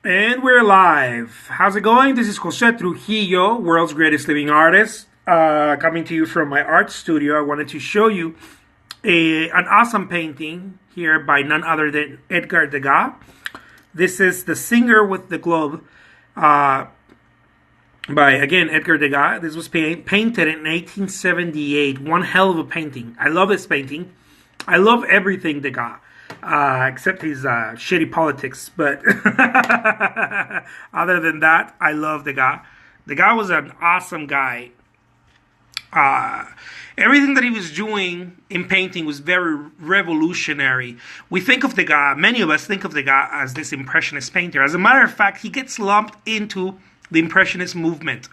And we're live. How's it going? This is Jose Trujillo, world's greatest living artist, coming to you from my art studio. I wanted to show you an awesome painting here by none other than Degas. This is The Singer with the Glove by, again, Degas. This was painted in 1878. One hell of a painting. I love this painting. I love everything Degas. Except his shitty politics, but other than that, I love Degas. Degas was an awesome guy. Everything that he was doing in painting was very revolutionary. We think of Degas, many of us think of Degas as this Impressionist painter. As a matter of fact, he gets lumped into the Impressionist movement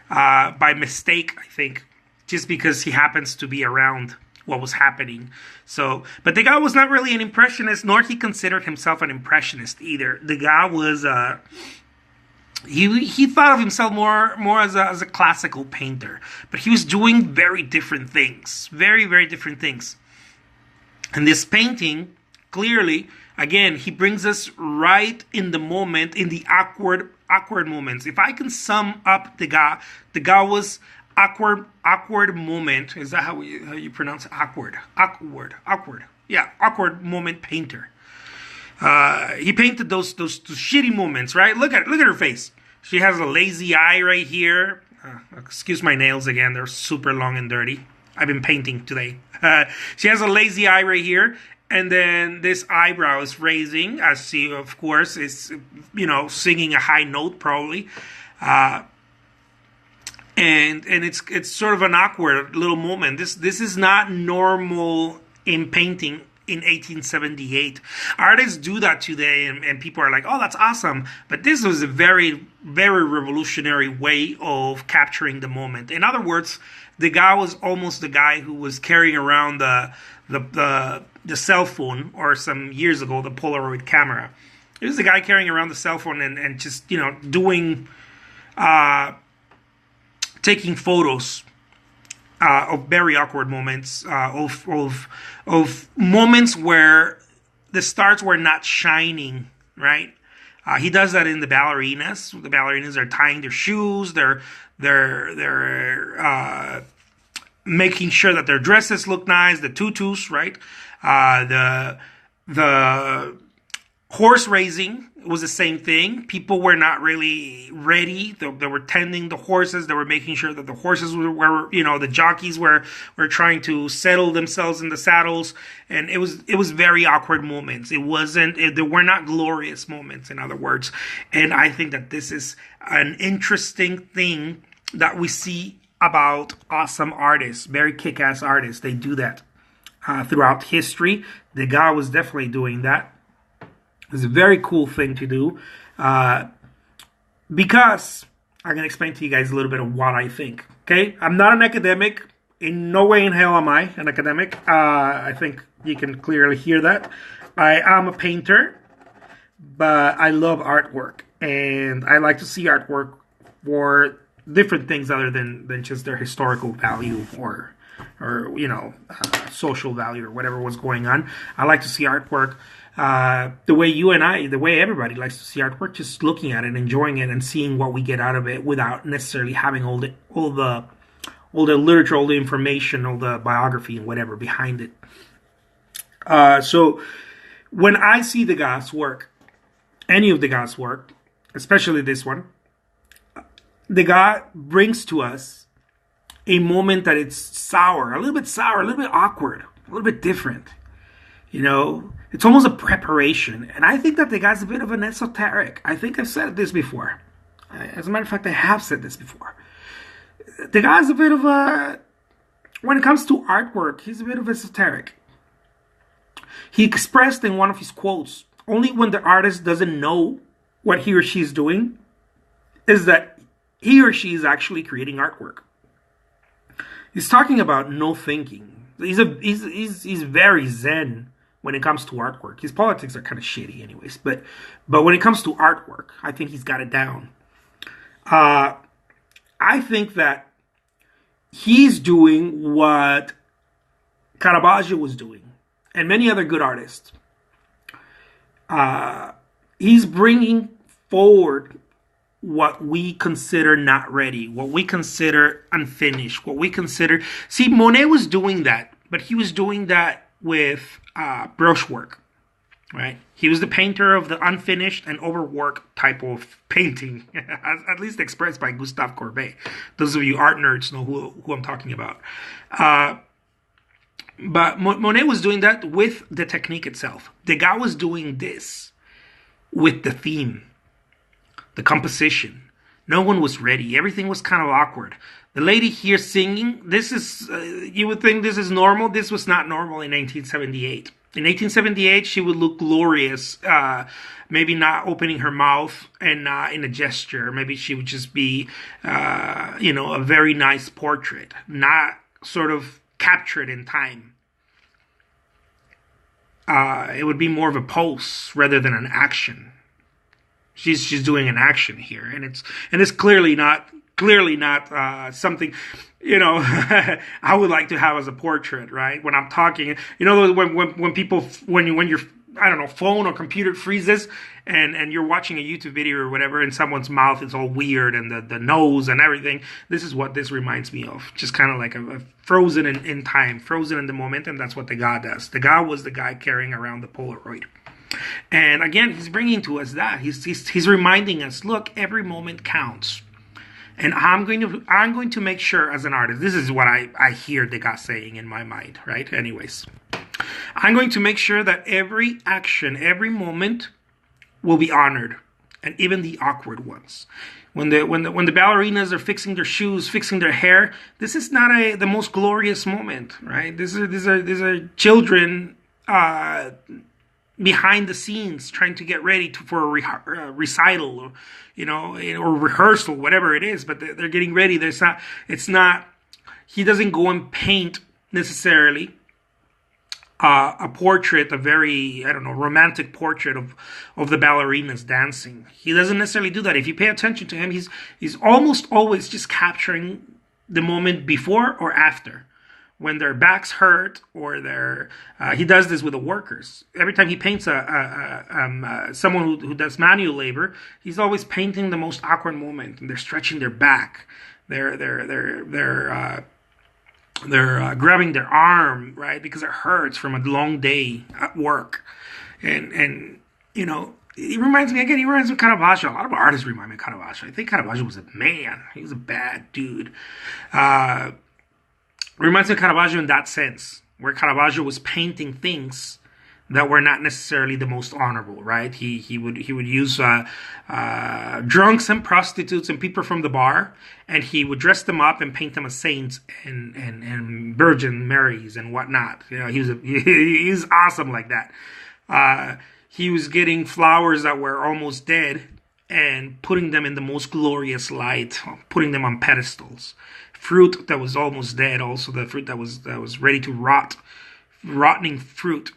by mistake, I think, just because he happens to be around what was happening. So, but Degas was not really an impressionist, nor he considered himself an impressionist either. Degas was he thought of himself more as a classical painter, but he was doing very different things, very different things. And this painting, clearly, again, he brings us right in the moment, in the awkward moments. If I can sum up Degas was awkward moment. Is that how you pronounce it? Awkward. Yeah, awkward moment painter. He painted those shitty moments, right? Look at her face. She has a lazy eye right here. Excuse my nails again. They're super long and dirty. I've been painting today. She has a lazy eye right here. And then this eyebrow is raising, as she, of course, is, singing a high note, probably. And it's sort of an awkward little moment. This is not normal in painting in 1878. Artists do that today, and people are like, "Oh, that's awesome!" But this was a very revolutionary way of capturing the moment. In other words, Degas was almost the guy who was carrying around the cell phone, or some years ago the Polaroid camera. He was the guy carrying around the cell phone and just doing. Taking photos of very awkward moments, of moments where the stars were not shining, right? He does that in the ballerinas. The ballerinas are tying their shoes. They're making sure that their dresses look nice. The tutus, right? The horse racing was the same thing. People were not really ready. They were tending the horses. They were making sure that the horses were the jockeys were trying to settle themselves in the saddles. And it was very awkward moments. They were not glorious moments, in other words. And I think that this is an interesting thing that we see about awesome artists, very kick-ass artists. They do that throughout history. Degas was definitely doing that. It's a very cool thing to do because I'm going to explain to you guys a little bit of what I think. Okay, I'm not an academic. In no way in hell am I an academic. I think you can clearly hear that. I am a painter, but I love artwork, and I like to see artwork for different things other than just their historical value or social value or whatever was going on. I like to see artwork the way you and I, the way everybody likes to see artwork, just looking at it, enjoying it, and seeing what we get out of it without necessarily having all the literature, all the information, all the biography and whatever behind it. So when I see Degas' work, any of Degas' work, especially this one, Degas brings to us a moment that it's sour, a little bit awkward, a little bit different. It's almost a preparation. And I think that the guy's a bit of an esoteric. I think I've said this before. As a matter of fact, I have said this before. The guy's a bit of when it comes to artwork, he's a bit of esoteric. He expressed in one of his quotes, only when the artist doesn't know what he or she is doing, is that he or she is actually creating artwork. He's talking about no thinking. He's very zen when it comes to artwork. His politics are kind of shitty anyways, but when it comes to artwork, I think he's got it down. I think that he's doing what Caravaggio was doing, and many other good artists. He's bringing forward what we consider not ready, what we consider unfinished, what we consider. See, Monet was doing that, but he was doing that with brushwork, right? He was the painter of the unfinished and overworked type of painting, at least expressed by Gustave Courbet. Those of you art nerds know who I'm talking about. But Monet was doing that with the technique itself. Degas was doing this with the theme, the composition. No one was ready. Everything was kind of awkward. The lady here singing, this is, you would think this is normal. This was not normal in 1978. In 1878, she would look glorious, maybe not opening her mouth and not in a gesture. Maybe she would just be, a very nice portrait, not sort of captured in time. It would be more of a pose rather than an action. She's doing an action here, and it's clearly not something, I would like to have as a portrait, right? When I'm talking, when people, when your, I don't know, phone or computer freezes and you're watching a YouTube video or whatever, and someone's mouth is all weird and the nose and everything. This is what this reminds me of. Just kind of like a frozen in time, frozen in the moment, and that's what Degas does. Degas was the guy carrying around the Polaroid. And again, he's bringing to us that. He's reminding us, look, every moment counts. And I'm going to make sure as an artist, this is what I hear Degas saying in my mind, right? Anyways, I'm going to make sure that every action, every moment will be honored, and even the awkward ones. When the ballerinas are fixing their shoes, fixing their hair, this is not the most glorious moment, right? These are children behind the scenes trying to get ready for a recital, or rehearsal, whatever it is, but they're getting ready. He doesn't go and paint necessarily a portrait, a very, romantic portrait of the ballerinas dancing. He doesn't necessarily do that. If you pay attention to him, he's almost always just capturing the moment before or after. When their backs hurt, or he does this with the workers. Every time he paints someone who does manual labor, he's always painting the most awkward moment. And they're stretching their back, they're grabbing their arm, right, because it hurts from a long day at work, and He reminds me of Caravaggio. A lot of artists remind me of Caravaggio. I think Caravaggio was a man. He was a bad dude. Reminds me of Caravaggio in that sense, where Caravaggio was painting things that were not necessarily the most honorable, right? He would use drunks and prostitutes and people from the bar, and he would dress them up and paint them as saints and Virgin Marys and whatnot. He was awesome like that. He was getting flowers that were almost dead and putting them in the most glorious light, putting them on pedestals. Fruit that was almost dead, also the fruit that was ready to rot, rotting fruit,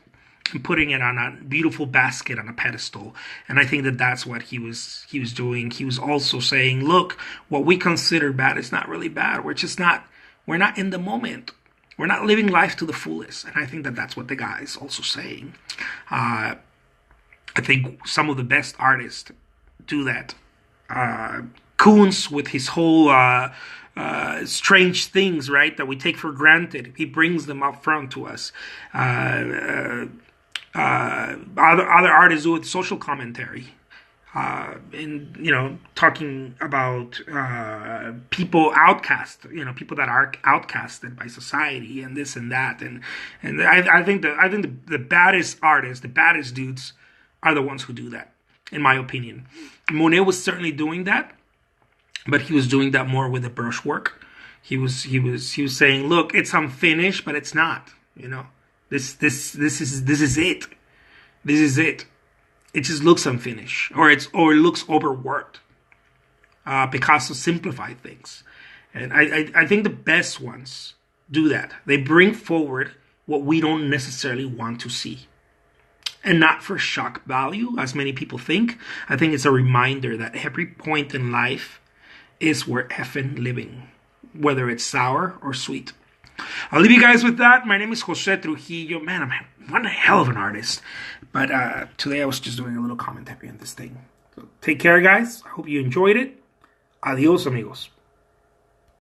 and putting it on a beautiful basket on a pedestal. And I think that that's what he was doing. He was also saying, look, what we consider bad is not really bad. We're not in the moment. We're not living life to the fullest. And I think that that's what the guy is also saying. I think some of the best artists do that. Koons with his whole strange things, right, that we take for granted. He brings them up front to us. Other artists do it social commentary. Talking about people outcast, people that are outcasted by society and this and that. And I think the baddest artists, the baddest dudes are the ones who do that, in my opinion. Monet was certainly doing that, but he was doing that more with the brushwork. He was saying, look, it's unfinished, but it's not. This is it. This is it. It just looks unfinished, or it looks overworked. Picasso simplified things, and I think the best ones do that. They bring forward what we don't necessarily want to see. And not for shock value, as many people think. I think it's a reminder that every point in life is worth effing living, whether it's sour or sweet. I'll leave you guys with that. My name is Jose Trujillo. Man, I'm one hell of an artist. But today I was just doing a little commentary on this thing. So take care, guys. I hope you enjoyed it. Adios, amigos.